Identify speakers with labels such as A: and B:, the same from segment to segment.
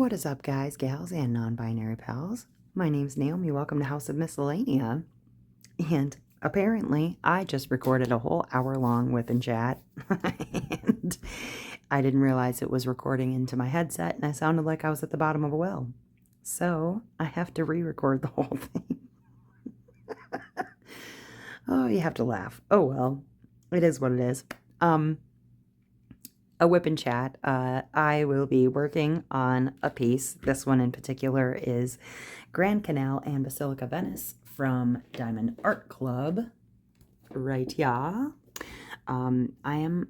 A: What is up, guys, gals, and non-binary pals? My name's Naomi. Welcome to House of Miscellania. And apparently, I just recorded a whole hour-long whip and chat. And I didn't realize it was recording into my headset, and I sounded like I was at the bottom of a well. So, I have to re-record the whole thing. Oh, you have to laugh. Oh, well. It is what it is. A whip and chat. I will be working on a piece. This one in particular is Grand Canal and Basilica Venice from Diamond Art Club. Right, yeah. I am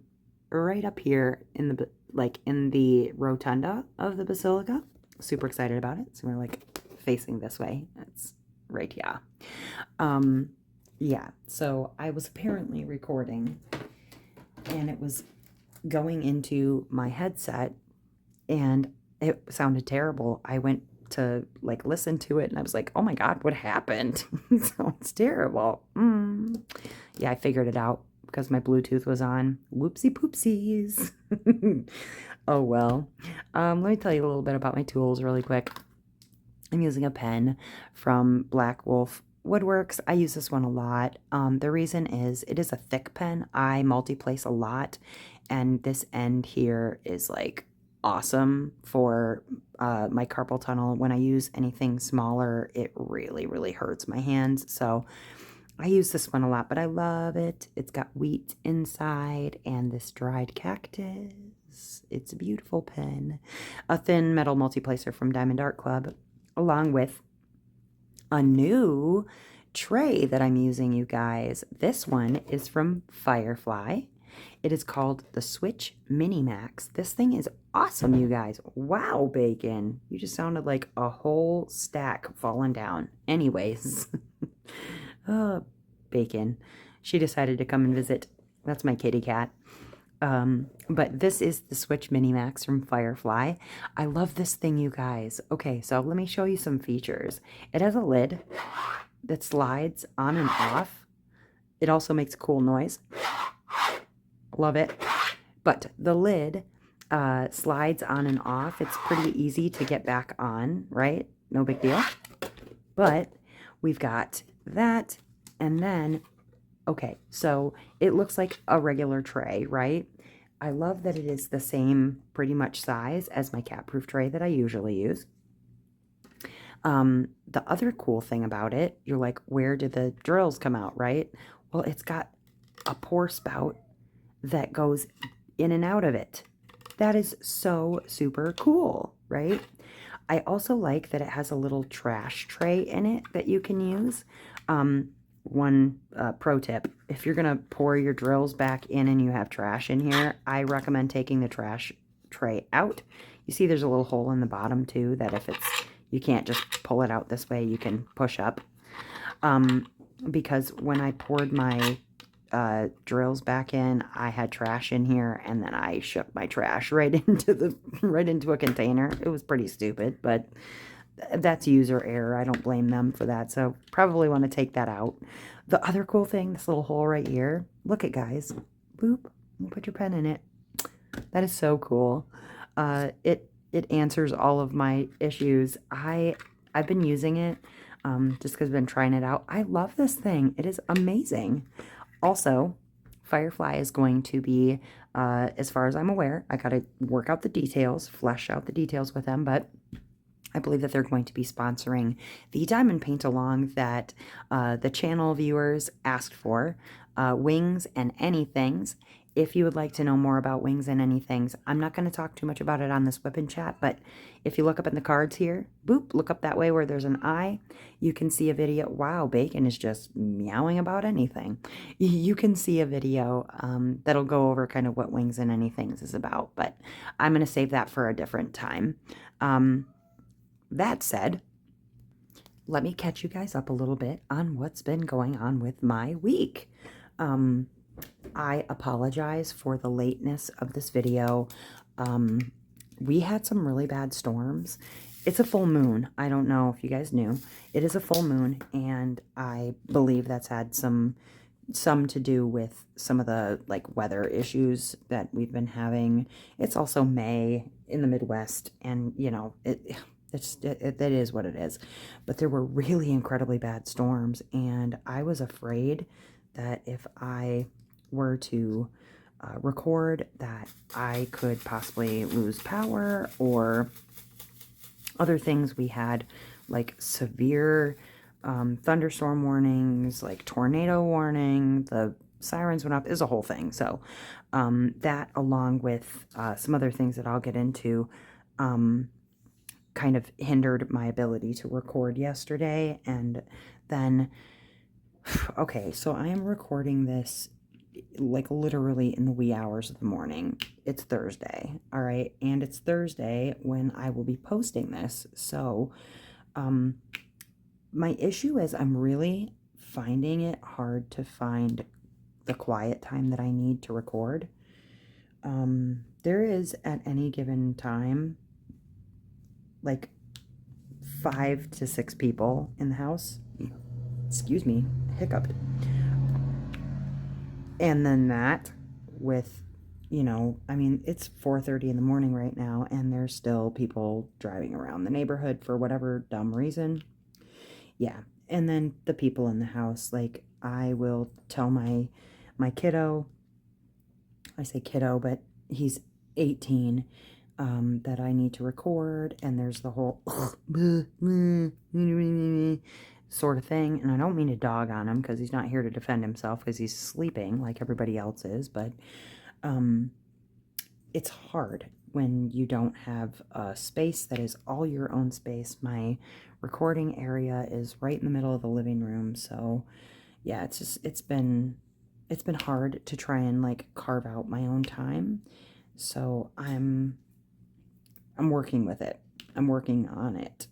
A: right up here in the rotunda of the basilica. Super excited about it. So we're like facing this way. It's right, yeah. Yeah. So I was apparently recording, and it was going into my headset and it sounded terrible. I went to like listen to it and I was like, oh my God, what happened? So it's terrible. Yeah, I figured it out because my Bluetooth was on. Whoopsie poopsies. Oh well. Let me tell you a little bit about my tools really quick. I'm using a pen from Black Wolf Woodworks. I use this one a lot. The reason is it is a thick pen. I multi-place a lot, and this end here is like awesome for my carpal tunnel. When I use anything smaller, it really, really hurts my hands. So I use this one a lot, but I love it. It's got wheat inside and this dried cactus. It's a beautiful pen. A thin metal multi-placer from Diamond Art Club, along with a new tray that I'm using, you guys. This one is from Firefly. It is called the Switch Mini Max. This thing is awesome, you guys. Wow, Bacon. You just sounded like a whole stack falling down. Anyways. Oh, Bacon. She decided to come and visit. That's my kitty cat. But this is the Switch Mini Max from Firefly. I love this thing, you guys. Okay, so let me show you some features. It has a lid that slides on and off. It also makes a cool noise. Love it. But the lid slides on and off. It's pretty easy to get back on, right? No big deal. But we've got that, and then okay, so it looks like a regular tray, right? I love that it is the same pretty much size as my cat-proof tray that I usually use. The other cool thing about it, you're like, where did the drills come out, right? Well, it's got a pour spout that goes in and out of it. That is so super cool, right? I also like that it has a little trash tray in it that you can use. One pro tip, if you're going to pour your drills back in and you have trash in here, I recommend taking the trash tray out. You see there's a little hole in the bottom too that if you can't just pull it out this way, you can push up. Because when I poured my drills back in, I had trash in here, and then I shook my trash right into a container. It was pretty stupid, but that's user error. I don't blame them for that. So probably want to take that out. The other cool thing, this little hole right here. Look at, guys. Boop. You put your pen in it. That is so cool. It answers all of my issues. I've been using it just because I've been trying it out. I love this thing. It is amazing. Also, Firefly is going to be, as far as I'm aware, I got to work out the details, flesh out the details with them, but I believe that they're going to be sponsoring the diamond paint along that the channel viewers asked for, Wings and Anythings. If you would like to know more about Wings and Anythings, I'm not going to talk too much about it on this whip and chat, but if you look up in the cards here, boop, look up that way where there's an eye, you can see a video. Wow, Bacon is just meowing about anything. You can see a video that'll go over kind of what Wings and Anythings is about, but I'm going to save that for a different time. That said, let me catch you guys up a little bit on what's been going on with my week. I apologize for the lateness of this video. We had some really bad storms. It's a full moon. I don't know if you guys knew. It is a full moon, and I believe that's had some some to do with some of the like weather issues that we've been having. It's also May in the Midwest, and you know, it is what it is. But there were really incredibly bad storms, and I was afraid that if I were to record, that I could possibly lose power or other things. We had like severe thunderstorm warnings, like tornado warning, the sirens went up, is a whole thing. So that, along with some other things that I'll get into, kind of hindered my ability to record yesterday. And then, okay, so I am recording this like literally in the wee hours of the morning. It's Thursday, all right? And it's Thursday when I will be posting this. So my issue is I'm really finding it hard to find the quiet time that I need to record. There is at any given time like 5 to 6 people in the house. Excuse me, hiccuped. And then that with, you know, I mean, it's 4:30 in the morning right now, and there's still people driving around the neighborhood for whatever dumb reason. Yeah. And then the people in the house, like I will tell my kiddo, I say kiddo, but he's 18, that I need to record, and there's the whole sort of thing. And I don't mean to dog on him because he's not here to defend himself, because he's sleeping like everybody else is, but it's hard when you don't have a space that is all your own space. My recording area is right in the middle of the living room, so yeah, it's been hard to try and like carve out my own time. So I'm working with it. I'm working on it.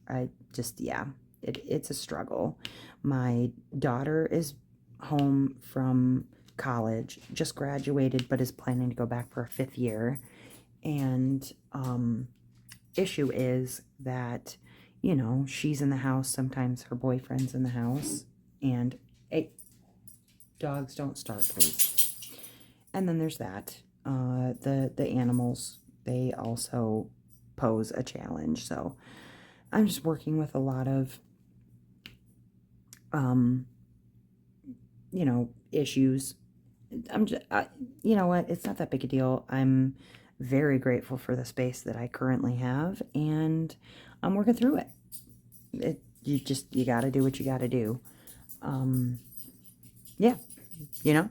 A: I just, yeah, it's a struggle. My daughter is home from college, just graduated, but is planning to go back for a 5th year. And issue is that, you know, she's in the house, sometimes her boyfriend's in the house, and hey, dogs, don't start, please. And then there's that. The animals, they also pose a challenge. So I'm just working with a lot of you know, issues. I'm just, you know what? It's not that big a deal. I'm very grateful for the space that I currently have, and I'm working through it. You got to do what you got to do. Yeah, you know.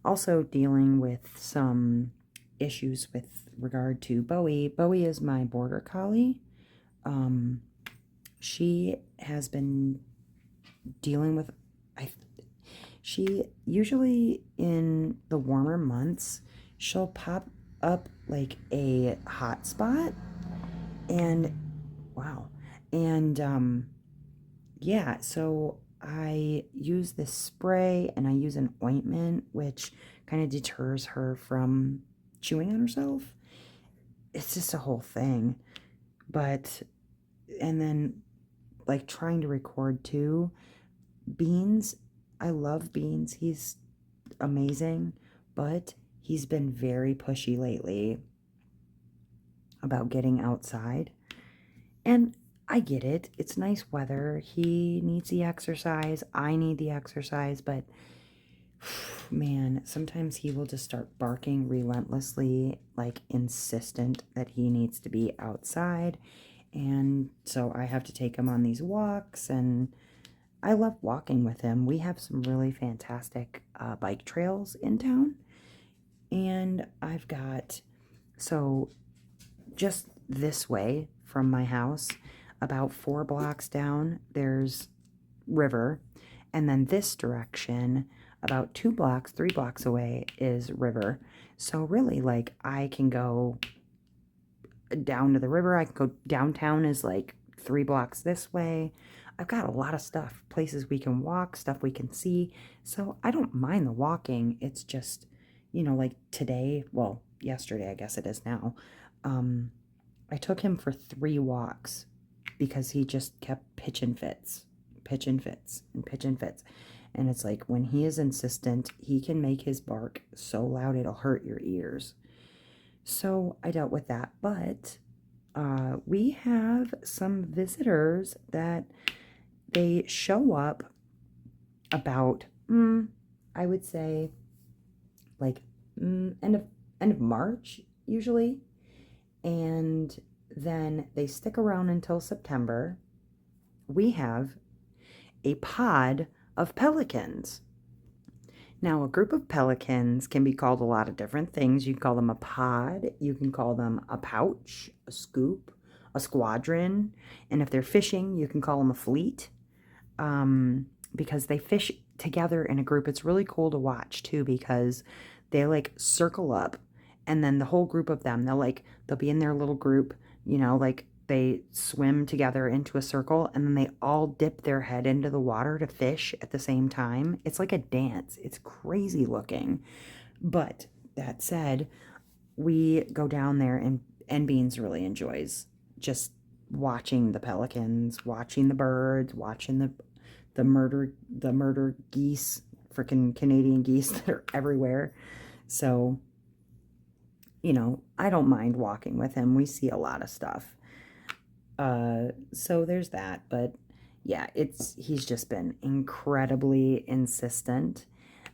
A: Also dealing with some issues with regard to Bowie. Bowie is my border collie. She has been dealing with, she usually in the warmer months, she'll pop up like a hot spot, and wow. And yeah, so I use this spray and I use an ointment which kind of deters her from chewing on herself. It's just a whole thing. But, and then like trying to record too. Beans, I love Beans. He's amazing, but he's been very pushy lately about getting outside. And I get it. It's nice weather. He needs the exercise. I need the exercise, but man, sometimes he will just start barking relentlessly, like insistent that he needs to be outside. And so I have to take him on these walks, and I love walking with him. We have some really fantastic bike trails in town. And I've got, so just this way from my house, about 4 blocks down, there's river. And then this direction, about 2 blocks, 3 blocks away, is river. So really, like, I can go down to the river. I can go downtown, is like 3 blocks this way. I've got a lot of stuff, places we can walk, stuff we can see. So I don't mind the walking. It's just, you know, like today, well, yesterday, I guess it is now. I took him for 3 walks because he just kept pitching fits. pitching fits and pitching fits. And it's like when he is insistent, he can make his bark so loud it'll hurt your ears. So I dealt with that. But we have some visitors that they show up about, I would say, like end of March usually, and then they stick around until September. We have a pod of pelicans. Now, a group of pelicans can be called a lot of different things. You can call them a pod, you can call them a pouch, a scoop, a squadron, and if they're fishing, you can call them a fleet, because they fish together in a group. It's really cool to watch too, because they like circle up, and then the whole group of them, they'll be in their little group, like they swim together into a circle, and then they all dip their head into the water to fish at the same time. It's like a dance. It's crazy looking. But that said, we go down there, and Beans really enjoys just watching the pelicans, watching the birds, watching the murder geese, freaking Canadian geese that are everywhere. So, I don't mind walking with him. We see a lot of stuff. So there's that. But yeah, he's just been incredibly insistent.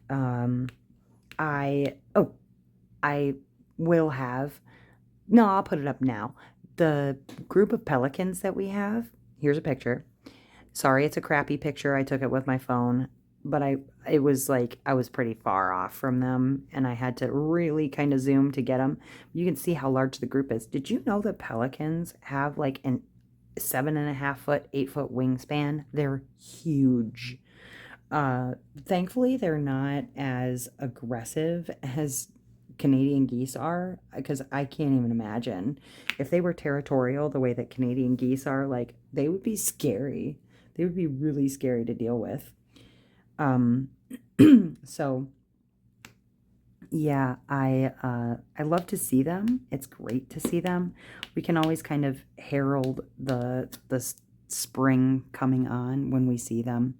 A: I will have, no, I'll put it up now. The group of pelicans that we have, here's a picture. Sorry, it's a crappy picture. I took it with my phone, but it was like I was pretty far off from them, and I had to really kind of zoom to get them. You can see how large the group is. Did you know that pelicans have like an 7.5 foot, 8 foot wingspan? They're huge. Thankfully, they're not as aggressive as Canadian geese are, because I can't even imagine if they were territorial the way that Canadian geese are. Like, they would be scary. They would be really scary to deal with. So yeah, I love to see them. It's great to see them. We can always kind of herald the spring coming on when we see them,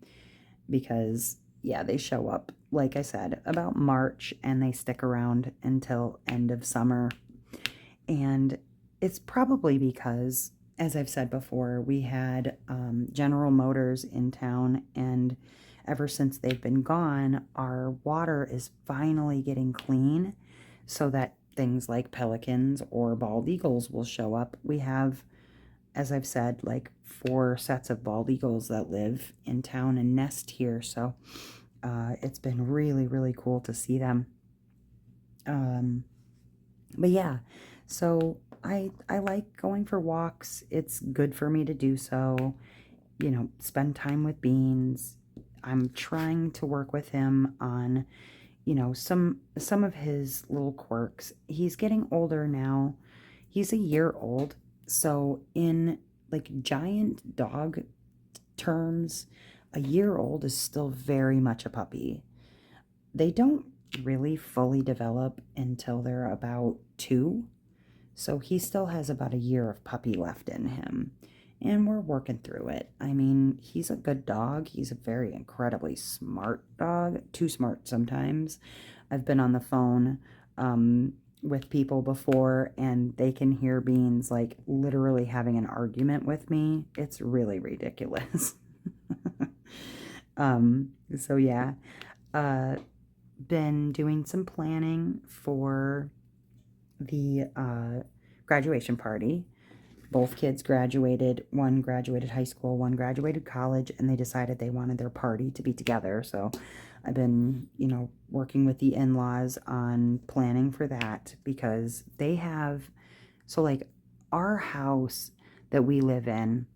A: because yeah, they show up, like I said, about March, and they stick around until end of summer. And it's probably because, as I've said before, we had General Motors in town, and ever since they've been gone, our water is finally getting clean, so that things like pelicans or bald eagles will show up. We have, as I've said, like 4 sets of bald eagles that live in town and nest here. So it's been really, really cool to see them. But yeah, so I like going for walks. It's good for me to do so, spend time with Beans. I'm trying to work with him on, some of his little quirks. He's getting older now. He's a year old. So in like giant dog terms, a year old is still very much a puppy. They don't really fully develop until they're about 2. So he still has about a year of puppy left in him. And we're working through it. I mean, he's a good dog. He's a very incredibly smart dog. Too smart sometimes. I've been on the phone with people before, and they can hear Beans like literally having an argument with me. It's really ridiculous. So yeah, been doing some planning for the graduation party. Both kids graduated. One graduated high school, one graduated college, and they decided they wanted their party to be together. So I've been, working with the in-laws on planning for that, because they have, so like our house that we live in,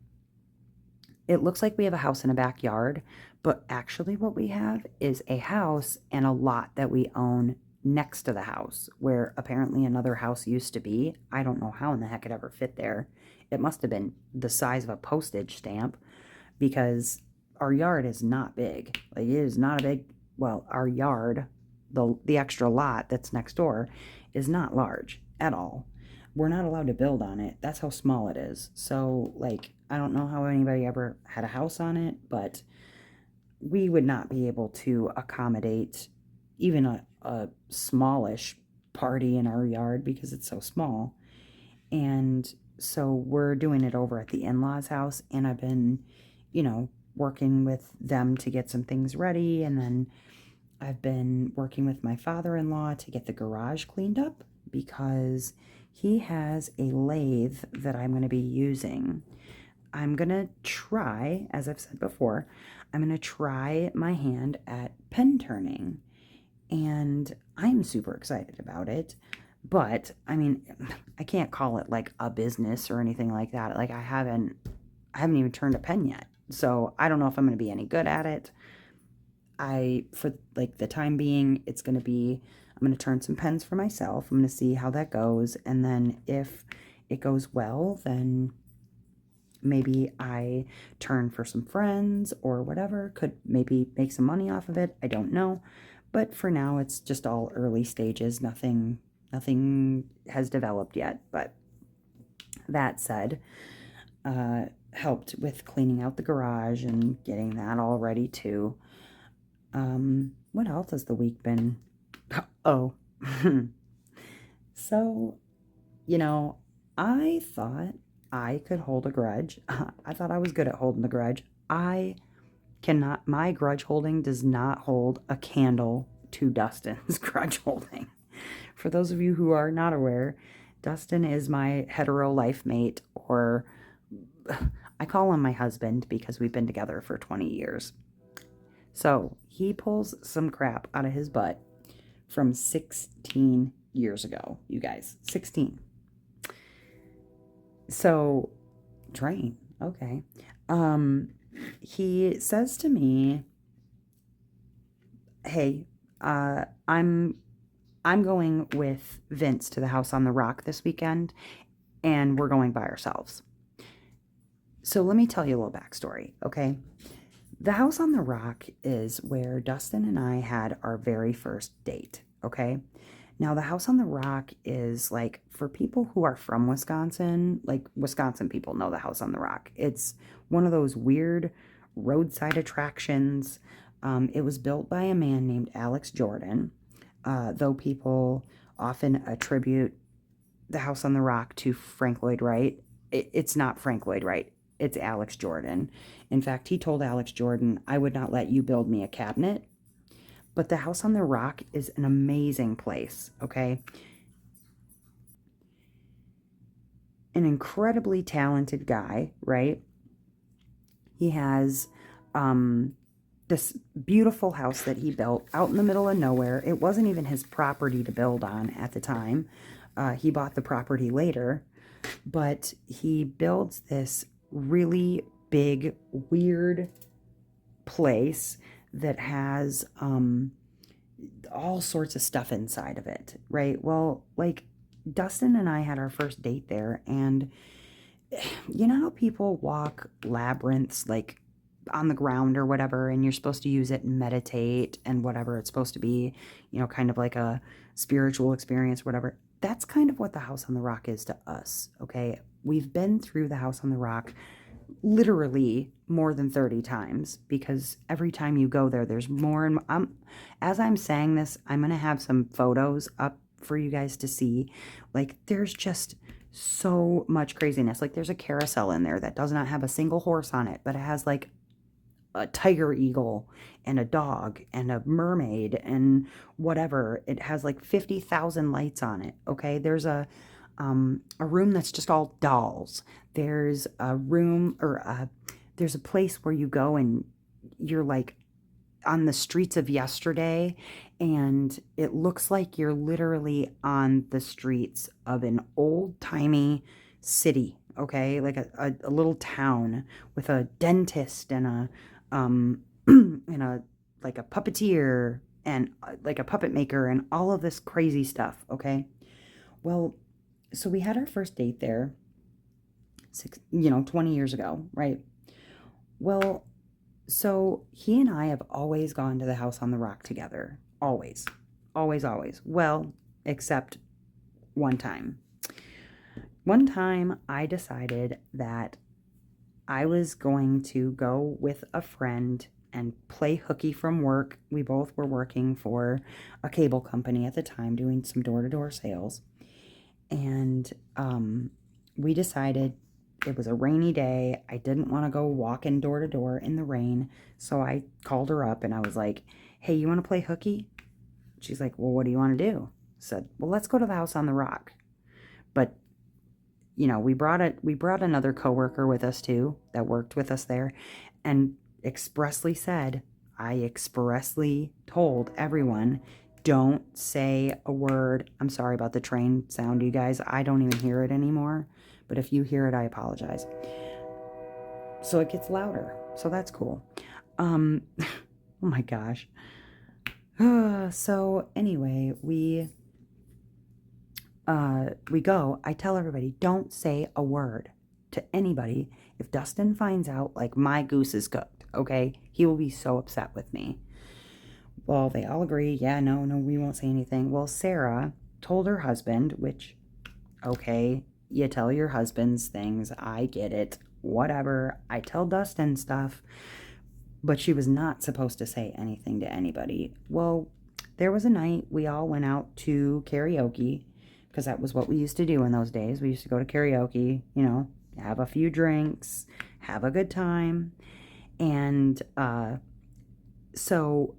A: it looks like we have a house in a backyard, but actually what we have is a house and a lot that we own next to the house, where apparently another house used to be. I don't know how in the heck it ever fit there. It must have been the size of a postage stamp, because our yard is not big. Like, it is not a big, well, our yard, the extra lot that's next door, is not large at all. we're not allowed to build on it. That's how small it is. So, like, I don't know how anybody ever had a house on it, but we would not be able to accommodate even a smallish party in our yard because it's so small. And so we're doing it over at the in-laws' house, and I've been, working with them to get some things ready, and then I've been working with my father-in-law to get the garage cleaned up because he has a lathe that I'm going to be using. I'm going to try, as I've said before, I'm going to try my hand at pen turning, and I'm super excited about it. But, I mean, I can't call it like a business or anything like that. Like, I haven't even turned a pen yet. So, I don't know if I'm going to be any good at it. For like the time being, it's going to be, I'm going to turn some pens for myself. I'm going to see how that goes. And then if it goes well, then maybe I turn for some friends or whatever. Could maybe make some money off of it. I don't know. But for now, it's just all early stages. Nothing has developed yet. But that said, helped with cleaning out the garage and getting that all ready too. What else has the week been? Oh, so, I thought I could hold a grudge. I thought I was good at holding the grudge. I cannot, my grudge holding does not hold a candle to Dustin's grudge holding. For those of you who are not aware, Dustin is my hetero life mate, or I call him my husband because we've been together for 20 years. So he pulls some crap out of his butt from 16 years ago, you guys. 16. So, train. Okay. He says to me, hey, I'm going with Vince to the House on the Rock this weekend, and we're going by ourselves. So let me tell you a little backstory, okay? The House on the Rock is where Dustin and I had our very first date, okay? Now, the House on the Rock is like, for people who are from Wisconsin, like Wisconsin people know the House on the Rock. It's one of those weird roadside attractions. It was built by a man named Alex Jordan, though people often attribute the House on the Rock to Frank Lloyd Wright. It's not Frank Lloyd Wright. It's Alex Jordan. In fact, he told Alex Jordan, I would not let you build me a cabinet. But the House on the Rock is an amazing place, okay? An incredibly talented guy, right? He has this beautiful house that he built out in the middle of nowhere. It wasn't even his property to build on at the time. He bought the property later, but he builds this really big, weird place that has all sorts of stuff inside of it, right? Well, like, Dustin and I had our first date there, and you know how people walk labyrinths, like, on the ground or whatever, and you're supposed to use it and meditate and whatever. It's supposed to be, kind of like a spiritual experience, whatever. That's kind of what the House on the Rock is to us, okay? We've been through the House on the Rock literally more than 30 times, because every time you go there, there's more. And as I'm saying this, I'm going to have some photos up for you guys to see. Like, there's just so much craziness. Like, there's a carousel in there that does not have a single horse on it, but it has like a tiger eagle and a dog and a mermaid and whatever. It has like 50,000 lights on it. Okay. There's a room that's just all dolls. There's a room, or there's a place where you go and you're like on the streets of yesterday, and it looks like you're literally on the streets of an old-timey city, okay? Like a little town with a dentist and a and a like a puppeteer and like a puppet maker and all of this crazy stuff, okay? Well, so we had our first date there 20 years ago, right? Well, so he and I have always gone to the House on the Rock together. Always. Always, always. Well, except one time. one time I decided that I was going to go with a friend and play hooky from work. We both were working for a cable company at the time, doing some door-to-door sales. And we decided it was a rainy day. I didn't want to go walking door to door in the rain. So I called her up and I was like, hey, you want to play hooky? She's like, well, what do you want to do? I said, well, let's go to the house on the rock. But we brought another coworker with us too that worked with us there, and I expressly told everyone, don't say a word. I'm sorry about the train sound, you guys. I don't even hear it anymore, but if you hear it, I apologize. So it gets louder, so that's cool. Oh my gosh. So anyway, we go. I tell everybody, don't say a word to anybody. If Dustin finds out, like, my goose is cooked, okay, he will be so upset with me. Well, they all agree, yeah, no, we won't say anything. Well, Sarah told her husband, which, okay, you tell your husbands things, I get it, whatever. I tell Dustin stuff, but she was not supposed to say anything to anybody. Well, there was a night we all went out to karaoke, because that was what we used to do in those days. We used to go to karaoke, have a few drinks, have a good time. And so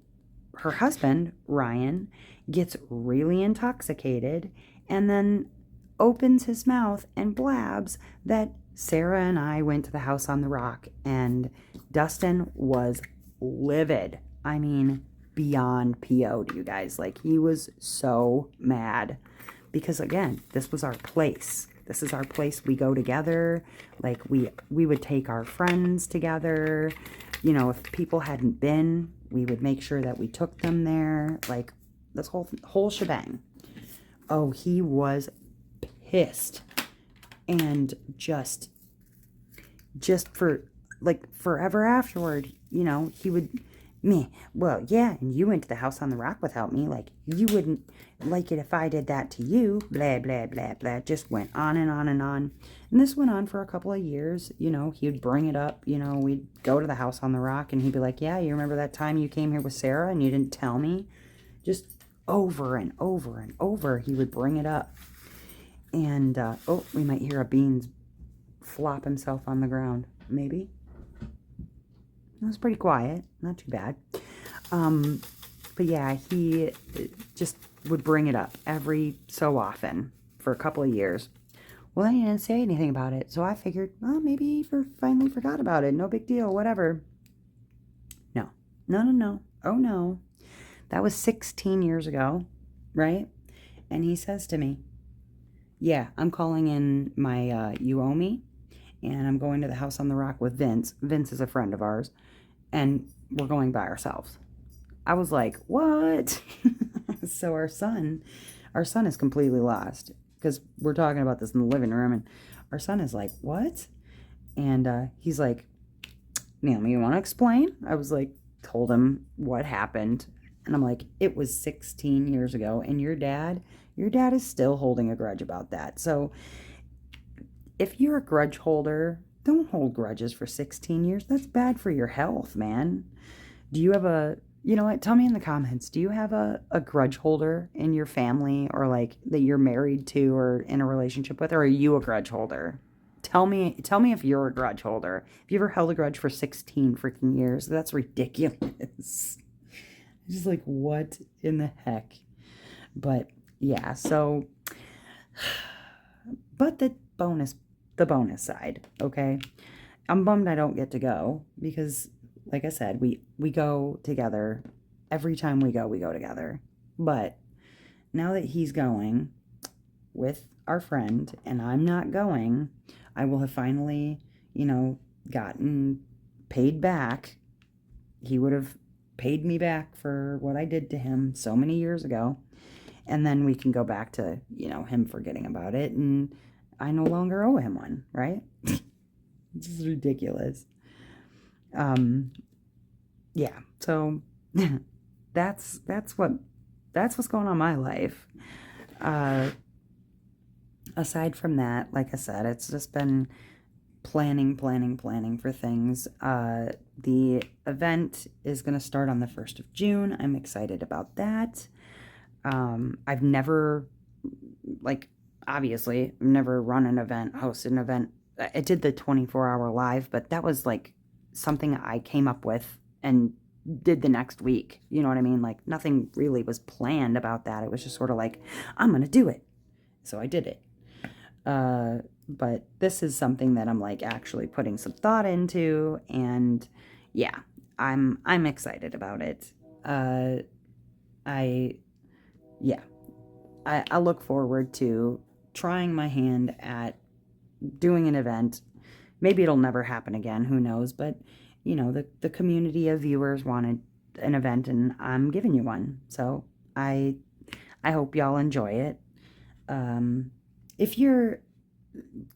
A: her husband, Ryan, gets really intoxicated and then opens his mouth and blabs that Sarah and I went to the house on the rock, and Dustin was livid. I mean, beyond PO'd, you guys. Like, he was so mad. Because, again, this was our place. This is our place. We go together. Like, we would take our friends together. If people hadn't been, we would make sure that we took them there. Like, this whole shebang. Oh, he was pissed. And just for, like, forever afterward, he would... Me, well, yeah, and you went to the house on the rock without me. Like, you wouldn't like it if I did that to you. Blah, blah, blah, blah. Just went on and on and on. And this went on for a couple of years. He would bring it up. We'd go to the house on the rock, and he'd be like, yeah, you remember that time you came here with Sarah and you didn't tell me? Just over and over and over, he would bring it up. And, oh, we might hear a beans flop himself on the ground. Maybe. It was pretty quiet, not too bad. But yeah, he just would bring it up every so often for a couple of years. Well, he didn't say anything about it, so I figured, well, maybe he finally forgot about it. No big deal, whatever. No. Oh, no. That was 16 years ago, right? And he says to me, yeah, I'm calling in my you owe me, and I'm going to the house on the rock with Vince. Vince is a friend of ours, and we're going by ourselves. I was like, what? So our son is completely lost, because we're talking about this in the living room, and our son is like, what? And he's like, Naomi, you want to explain? I was like, told him what happened, and I'm like, it was 16 years ago, and your dad is still holding a grudge about that. So if you're a grudge holder, don't hold grudges for 16 years. That's bad for your health, man. Do you have you know what? Tell me in the comments. Do you have a grudge holder in your family, or like that you're married to or in a relationship with, or are you a grudge holder? Tell me if you're a grudge holder. If you ever held a grudge for 16 freaking years, that's ridiculous. Just like, what in the heck? But yeah, so, but the bonus side, okay? I'm bummed I don't get to go, because like I said, we go together. Every time we go together. But now that he's going with our friend and I'm not going, I will have finally, gotten paid back. He would have paid me back for what I did to him so many years ago. And then we can go back to, him forgetting about it, and I no longer owe him one, right? This is ridiculous. Yeah, so that's what's going on in my life. aside from that, like I said, it's just been planning for things. The event is going to start on the 1st of June. I'm excited about that. I've never, like, obviously, I've never run an event, hosted an event. I did the 24-hour live, but that was, like, something I came up with and did the next week. You know what I mean? Like, nothing really was planned about that. It was just sort of like, I'm going to do it. So I did it. But this is something that I'm, like, actually putting some thought into, and yeah, I'm excited about it. I look forward to trying my hand at doing an event. Maybe it'll never happen again, who knows, but you know, the community of viewers wanted an event, and I'm giving you one. So I hope y'all enjoy it. If you're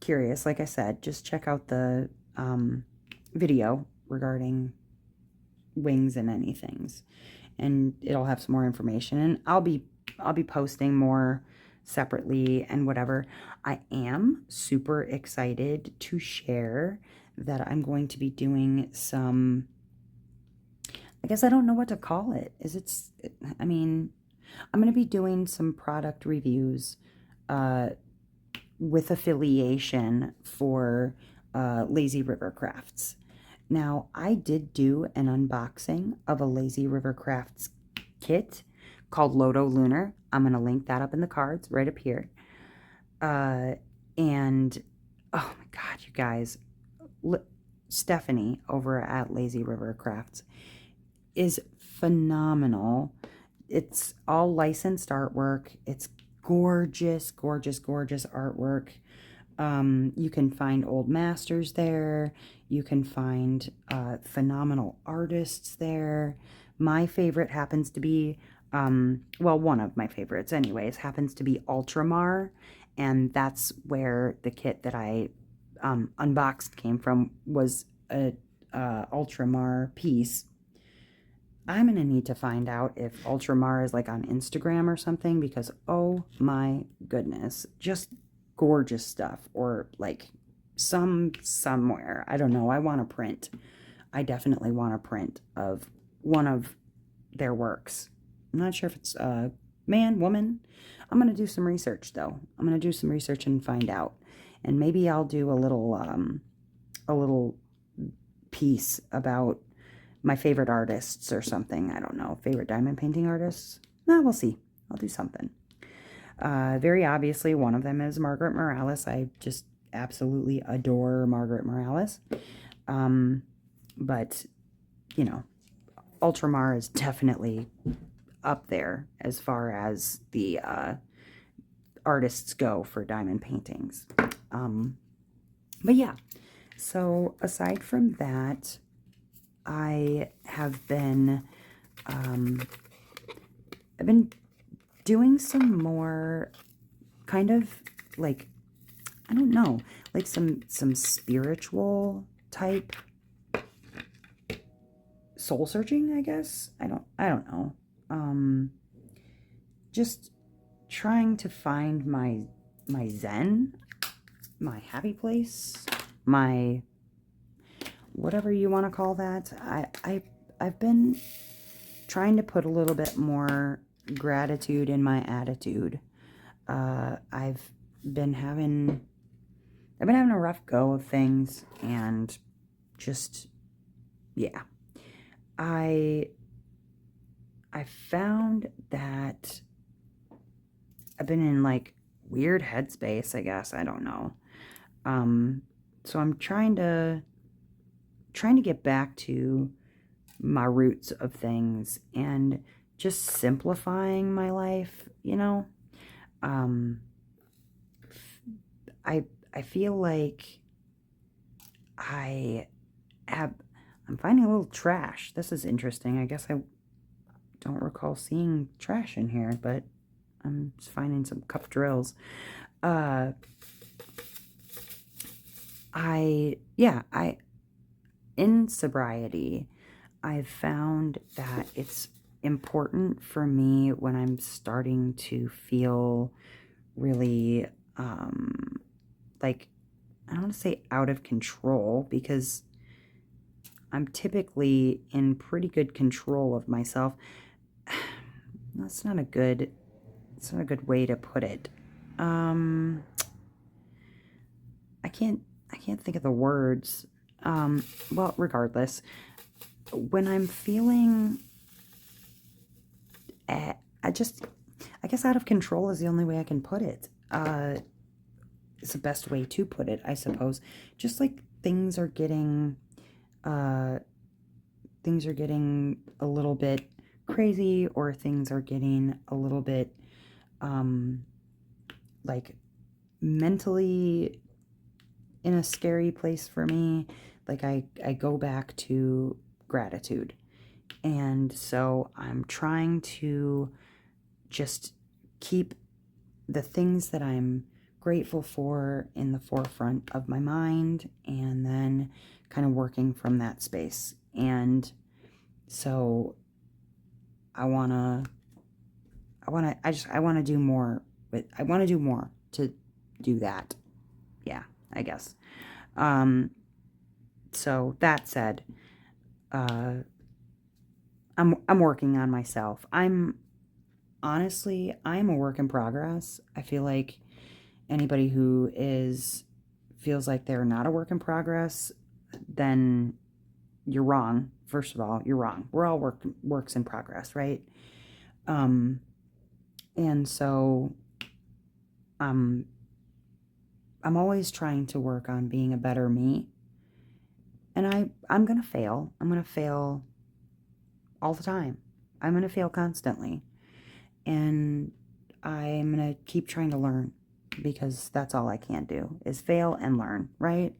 A: curious, like I said, just check out the video regarding wings and anythings, and it'll have some more information, and I'll be posting more separately and whatever. I am super excited to share that I'm going to be doing some, I guess I don't know what to call it. I mean, I'm going to be doing some product reviews with affiliation for Lazy River Crafts. Now, I did do an unboxing of a Lazy River Crafts kit called Loto Lunar. I'm going to link that up in the cards right up here. And, oh my God, you guys, Stephanie over at Lazy River Crafts is phenomenal. It's all licensed artwork. It's gorgeous, gorgeous, gorgeous artwork. You can find old masters there. You can find phenomenal artists there. My favorite happens to be, well, one of my favorites anyways, happens to be Ultramar, and that's where the kit that I unboxed came from, was a Ultramar piece. I'm going to need to find out if Ultramar is like on Instagram or something, because oh my goodness, just gorgeous stuff, or like somewhere. I don't know. I want a print. I definitely want a print of one of their works. I'm not sure if it's man, woman. I'm going to do some research though. I'm going to do some research and find out. And maybe I'll do a little piece about my favorite artists or something. I don't know. Favorite diamond painting artists? No, we'll see. I'll do something. Very obviously, one of them is Margaret Morales. I just absolutely adore Margaret Morales. But, you know, Ultramar is definitely up there as far as the artists go for diamond paintings. But yeah, so aside from that, I have been, I've been doing some more kind of like, I don't know, like some spiritual type soul searching, I guess. I don't know. Just trying to find my zen, my happy place, my whatever you want to call that. I've been trying to put a little bit more gratitude in my attitude. I've been having a rough go of things, and just, yeah. I found that I've been in like weird headspace, I guess. I don't know. So I'm trying to get back to my roots of things and just simplifying my life, you know. I feel like I'm finding a little trash. This is interesting. I guess I don't recall seeing trash in here, but I'm just finding some cup drills. In sobriety, I've found that it's important for me when I'm starting to feel really like, I don't want to say out of control, because I'm typically in pretty good control of myself. That's not a good, it's not a good way to put it. I can't think of the words. Well, regardless, when I'm feeling, I guess out of control is the only way I can put it. It's the best way to put it, I suppose. Just like things are getting a little bit crazy, or things are getting a little bit, like, mentally in a scary place for me. Like, I go back to gratitude. And so I'm trying to just keep the things that I'm grateful for in the forefront of my mind, and then kind of working from that space. And so I want to do more to do that. Yeah, I guess. So that said, I'm working on myself. I'm a work in progress. I feel like anybody who feels like they're not a work in progress, then you're wrong. First of all, you're wrong. We're all works in progress, right? And so I'm always trying to work on being a better me. And I'm going to fail. I'm going to fail all the time. I'm going to fail constantly. And I'm going to keep trying to learn, because that's all I can do is fail and learn, right?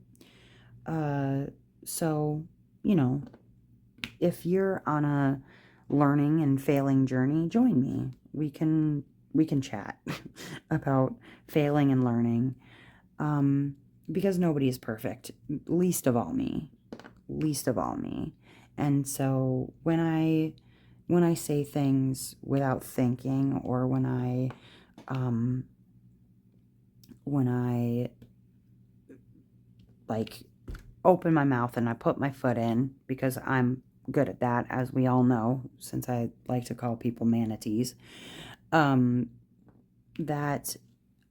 A: So, if you're on a learning and failing journey, join me. We can chat about failing and learning, because nobody is perfect, least of all me. And so when I say things without thinking, or when I like open my mouth and I put my foot in, because I'm good at that, as we all know, since I like to call people manatees, that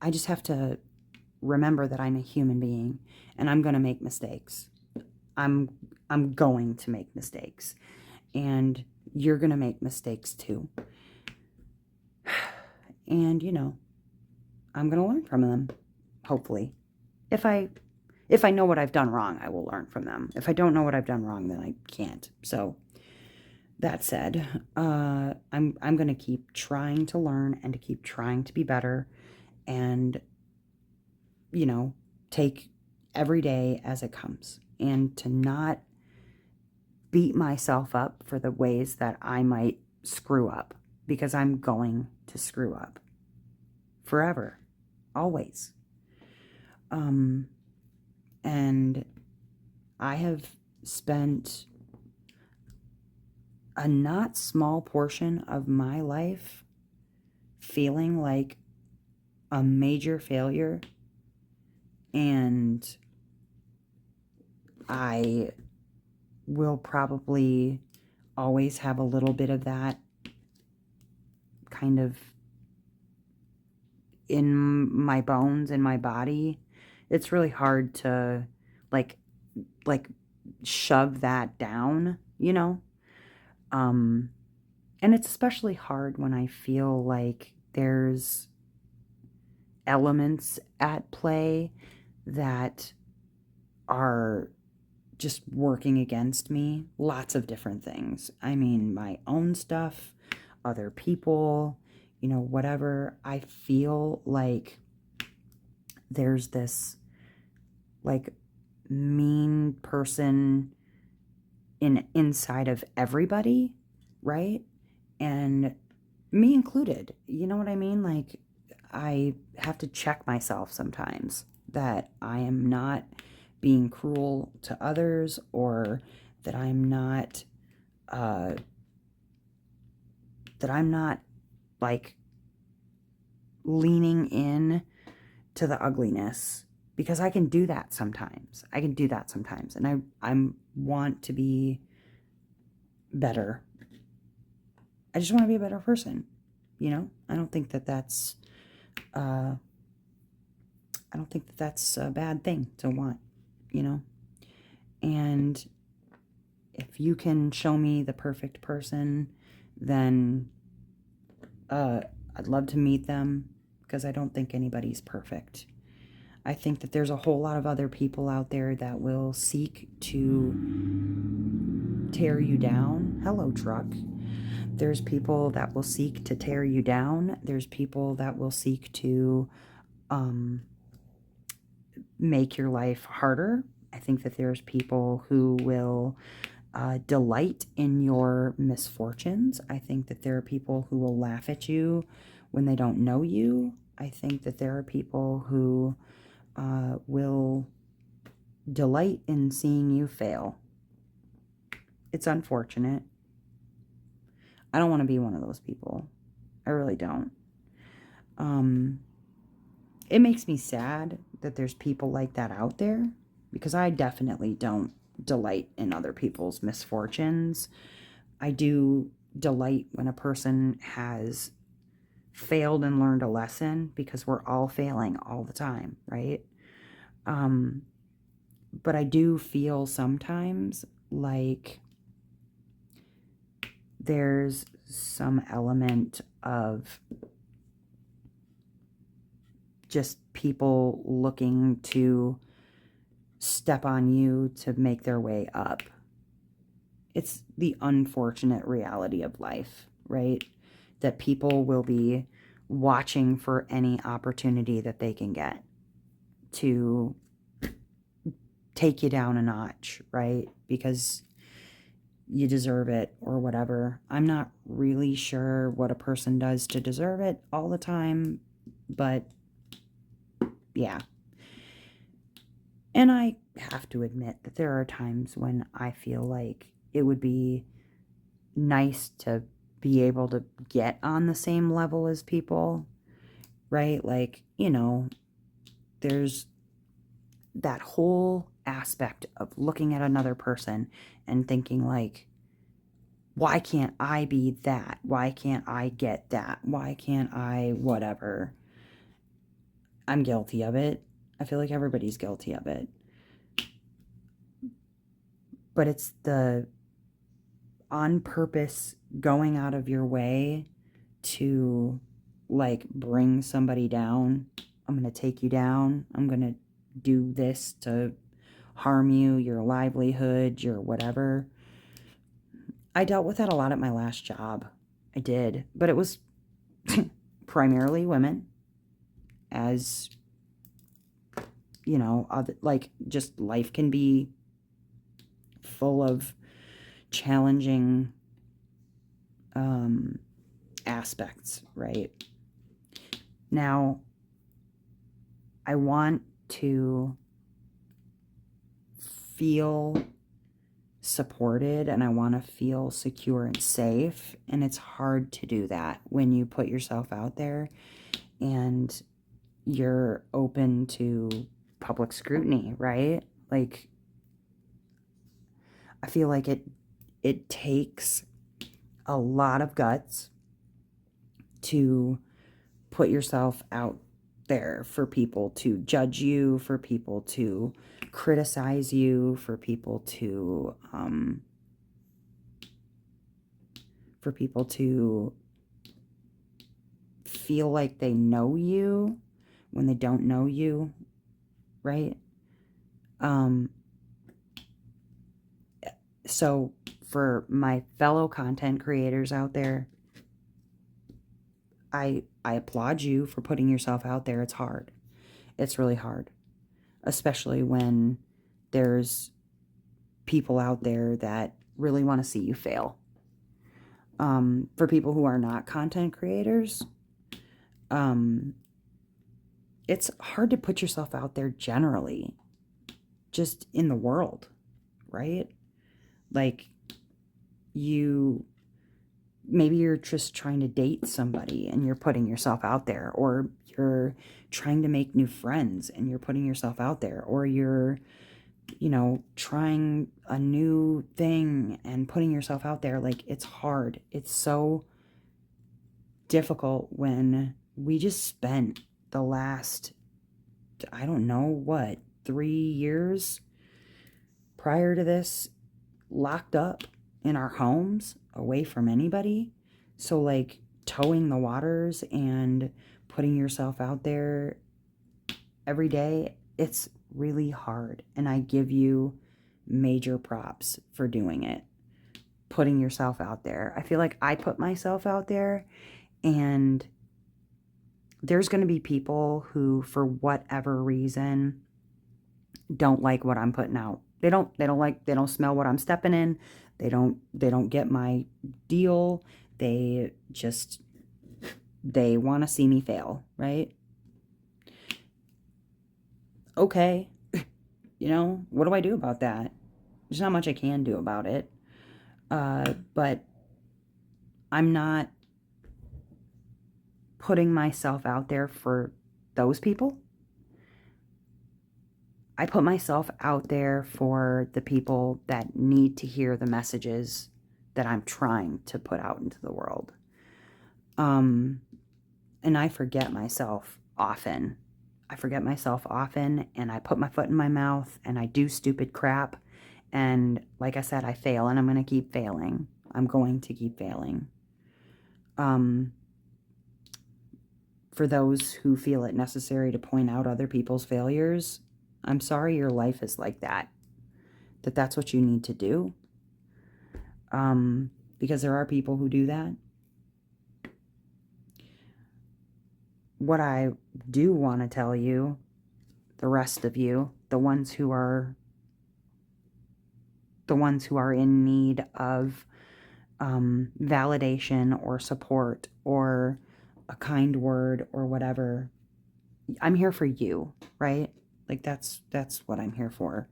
A: I just have to remember that I'm a human being, and I'm going to make mistakes. I'm going to make mistakes, and you're going to make mistakes too. And, I'm going to learn from them, hopefully. If I know what I've done wrong, I will learn from them. If I don't know what I've done wrong, then I can't. So that said, I'm going to keep trying to learn, and to keep trying to be better, and, take every day as it comes, and to not beat myself up for the ways that I might screw up, because I'm going to screw up forever, always. And I have spent a not small portion of my life feeling like a major failure, and I will probably always have a little bit of that kind of in my bones, in my body. It's really hard to like shove that down, and it's especially hard when I feel like there's elements at play that are just working against me. Lots of different things. I mean, my own stuff, other people, whatever. I feel like there's this like mean person inside of everybody, right? And me included. You know what I mean? Like, I have to check myself sometimes that I am not being cruel to others, or that I'm not like leaning in to the ugliness, because I can do that sometimes. And I want to be better. I just want to be a better person. You know, I don't think that that's a bad thing to want, you know. And if you can show me the perfect person, then I'd love to meet them, because I don't think anybody's perfect. I think that there's a whole lot of other people out there that will seek to tear you down. Hello, truck. There's people that will seek to tear you down. There's people that will seek to make your life harder. I think that there's people who will delight in your misfortunes. I think that there are people who will laugh at you when they don't know you. I think that there are people who will delight in seeing you fail. It's unfortunate. I don't want to be one of those people. I really don't. It makes me sad that there's people like that out there, because I definitely don't delight in other people's misfortunes. I do delight when a person has failed and learned a lesson, because we're all failing all the time, right? But I do feel sometimes like there's some element of just people looking to step on you to make their way up. It's the unfortunate reality of life, right? That people will be watching for any opportunity that they can get to take you down a notch, right? Because you deserve it or whatever. I'm not really sure what a person does to deserve it all the time, but yeah. And I have to admit that there are times when I feel like it would be nice to be able to get on the same level as people, right? Like, you know, there's that whole aspect of looking at another person and thinking like, why can't I be that? Why can't I get that? Why can't I whatever? I'm guilty of it. I feel like everybody's guilty of it. But it's the on purpose going out of your way to like bring somebody down. I'm going to take you down. I'm going to do this to harm you, your livelihood, your whatever. I dealt with that a lot at my last job. I did. But it was primarily women, as you know, like just life can be full of challenging aspects, right? Now, I want to feel supported and I want to feel secure and safe, and it's hard to do that when you put yourself out there and you're open to public scrutiny, right? Like, I feel like it takes a lot of guts to put yourself out there for people to judge you, for people to criticize you, for people to feel like they know you when they don't know you, right? So for my fellow content creators out there, I applaud you for putting yourself out there. It's hard. It's really hard, especially when there's people out there that really want to see you fail. For people who are not content creators, it's hard to put yourself out there generally, just in the world, right? Like, you maybe you're just trying to date somebody and you're putting yourself out there, or you're trying to make new friends and you're putting yourself out there, or you're, trying a new thing and putting yourself out there. Like, it's hard. It's so difficult when we just spent the last, I don't know what, 3 years prior to this locked up in our homes away from anybody. So like towing the waters and putting yourself out there every day, it's really hard. And I give you major props for doing it. Putting yourself out there. I feel like I put myself out there, and there's going to be people who, for whatever reason, don't like what I'm putting out. They don't smell what I'm stepping in. They don't get my deal. They want to see me fail, right? Okay. What do I do about that? There's not much I can do about it. But I'm not putting myself out there for those people. I put myself out there for the people that need to hear the messages that I'm trying to put out into the world. And I forget myself often. And I put my foot in my mouth and I do stupid crap. And like I said, I fail, and I'm going to keep failing. I'm going to keep failing. For those who feel it necessary to point out other people's failures, I'm sorry your life is like that. That's what you need to do. Because there are people who do that. What I do want to tell you, the rest of you, the ones who are in need of validation or support or a kind word or whatever, I'm here for you, right? Like, that's what I'm here for.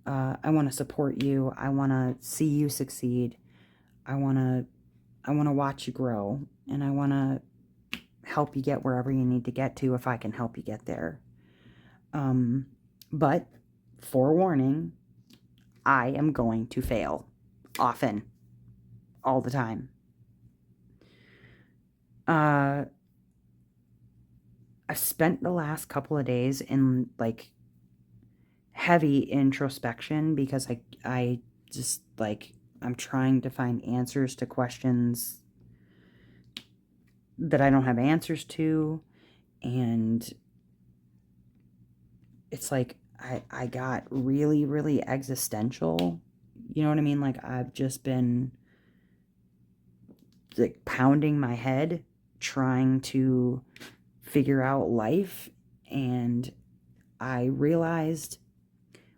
A: I want to support you. I want to see you succeed. I want to watch you grow, and I want to help you get wherever you need to get to if I can help you get there. But forewarning, I am going to fail often, all the time. I've spent the last couple of days in like heavy introspection because I just like, I'm trying to find answers to questions that I don't have answers to. And it's like, I got really, really existential. You know what I mean? Like, I've just been like pounding my head trying to figure out life, and I realized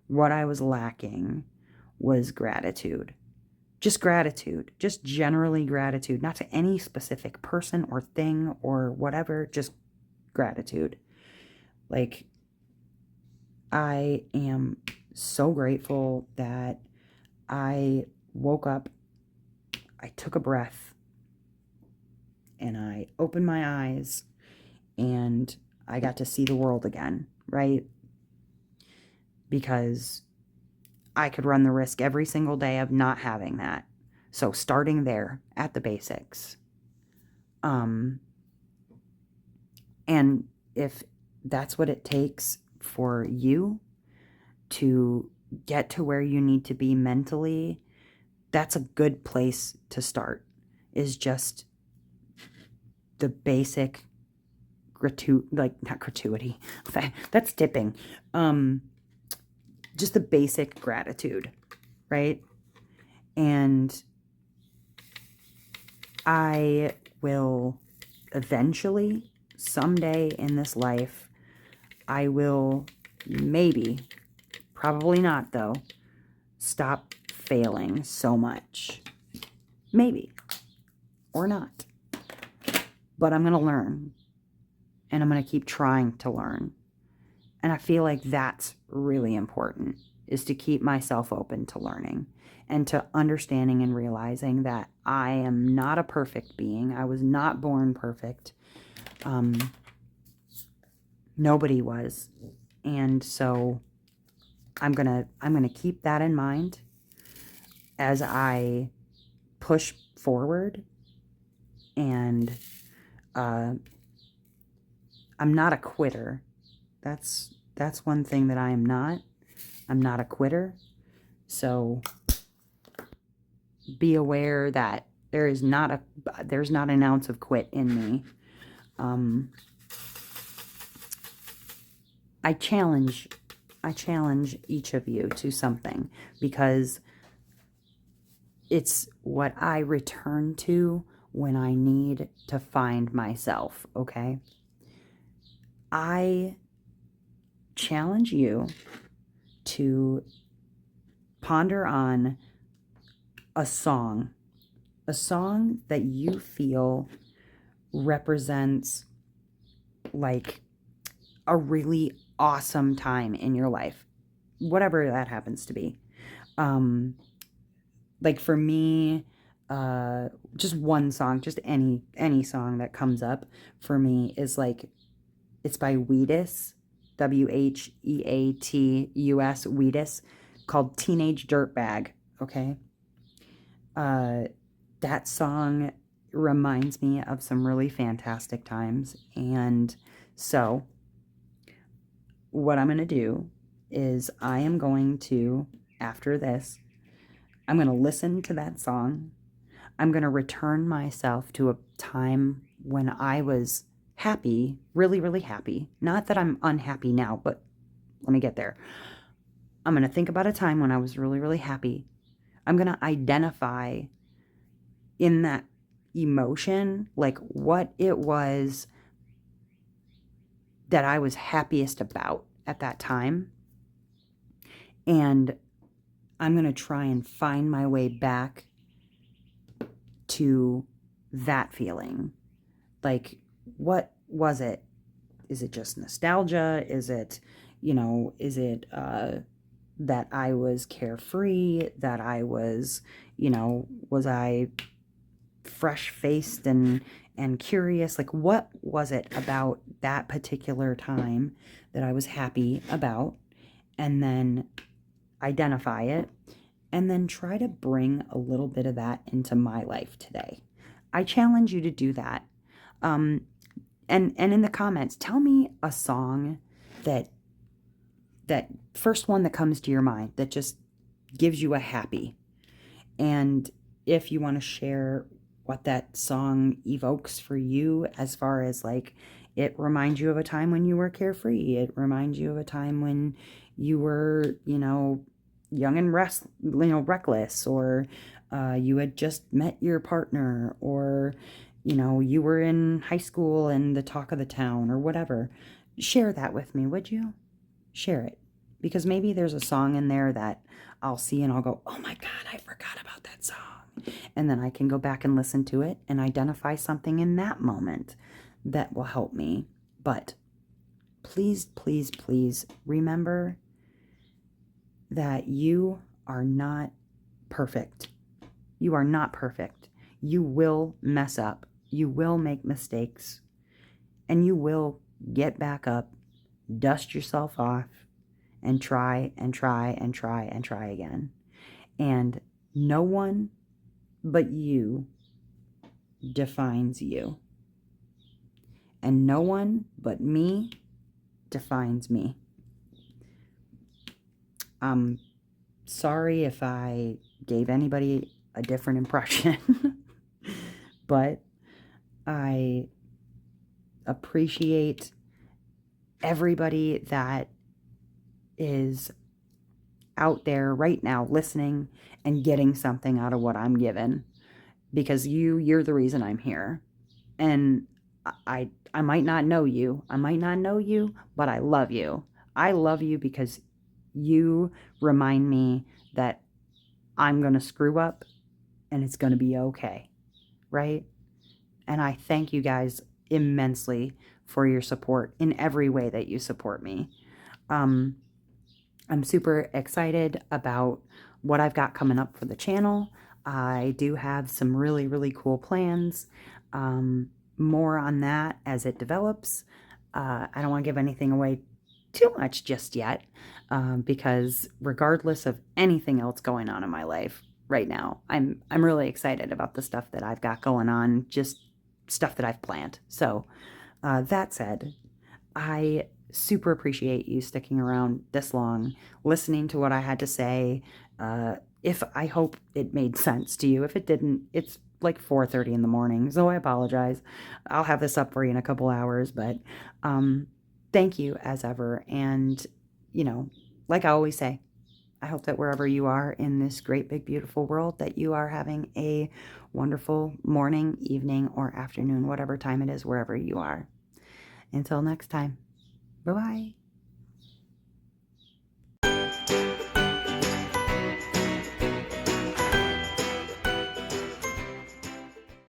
A: what I was lacking was gratitude. Just gratitude. Just generally gratitude. Not to any specific person or thing or whatever. Just gratitude. Like, I am so grateful that I woke up, I took a breath, and I opened my eyes, and I got to see the world again, right? Because I could run the risk every single day of not having that. So starting there at the basics. And if that's what it takes for you to get to where you need to be mentally, that's a good place to start, is just the basic not gratuity. That's tipping. Just the basic gratitude, right? And I will eventually, someday in this life, I will maybe, probably not though, stop failing so much. Maybe. Or not. But I'm going to learn. And I'm going to keep trying to learn. And I feel like that's really important, is to keep myself open to learning and to understanding and realizing that I am not a perfect being. I was not born perfect. Nobody was. And so I'm going to keep that in mind as I push forward. And I'm not a quitter. That's one thing that I am not. I'm not a quitter. So be aware that there's not an ounce of quit in me. I challenge each of you to something, because it's what I return to when I need to find myself, okay? I challenge you to ponder on a song that you feel represents like a really awesome time in your life, whatever that happens to be. Like for me, just one song, just any song that comes up for me is like, it's by Wheatus, Wheatus, Wheatus, called Teenage Dirtbag, okay? That song reminds me of some really fantastic times. And so what I'm going to do is I am going to, after this, I'm going to listen to that song. I'm going to return myself to a time when I was happy, really, really happy. Not that I'm unhappy now, but let me get there. I'm going to think about a time when I was really, really happy. I'm going to identify in that emotion, like what it was that I was happiest about at that time. And I'm going to try and find my way back to that feeling. Like, what was it? Is it just nostalgia? Is it, that I was carefree, that I was, was I fresh-faced and curious? Like, what was it about that particular time that I was happy about? And then identify it, and then try to bring a little bit of that into my life today. I challenge you to do that. And in the comments, tell me a song that first one that comes to your mind that just gives you a happy. And if you want to share what that song evokes for you, as far as like, it reminds you of a time when you were carefree. It reminds you of a time when you were, young and reckless, or you had just met your partner, or, you were in high school and the talk of the town, or whatever. Share that with me, would you? Share it. Because maybe there's a song in there that I'll see and I'll go, oh my God, I forgot about that song. And then I can go back and listen to it and identify something in that moment that will help me. But please, please, please remember that you are not perfect. You are not perfect. You will mess up. You will make mistakes. And you will get back up, dust yourself off, and try and try and try and try again. And no one but you defines you. And no one but me defines me. I'm sorry if I gave anybody a different impression, but I appreciate everybody that is out there right now listening and getting something out of what I'm giving, because you're the reason I'm here. And I might not know you. But I love you. I love you because you remind me that I'm going to screw up and it's going to be okay, right? And I thank you guys immensely for your support in every way that you support me. I'm super excited about what I've got coming up for the channel. I do have some really, really cool plans. More on that as it develops. I don't want to give anything away too much just yet, because regardless of anything else going on in my life right now, I'm really excited about the stuff that I've got going on, just stuff that I've planned. So that said, I super appreciate you sticking around this long, listening to what I had to say. If I hope it made sense to you. If it didn't, it's like 4:30 in the morning, so I apologize. I'll have this up for you in a couple hours, but thank you as ever. And, you know, like I always say, I hope that wherever you are in this great, big, beautiful world, that you are having a wonderful morning, evening, or afternoon, whatever time it is, wherever you are. Until next time, bye-bye.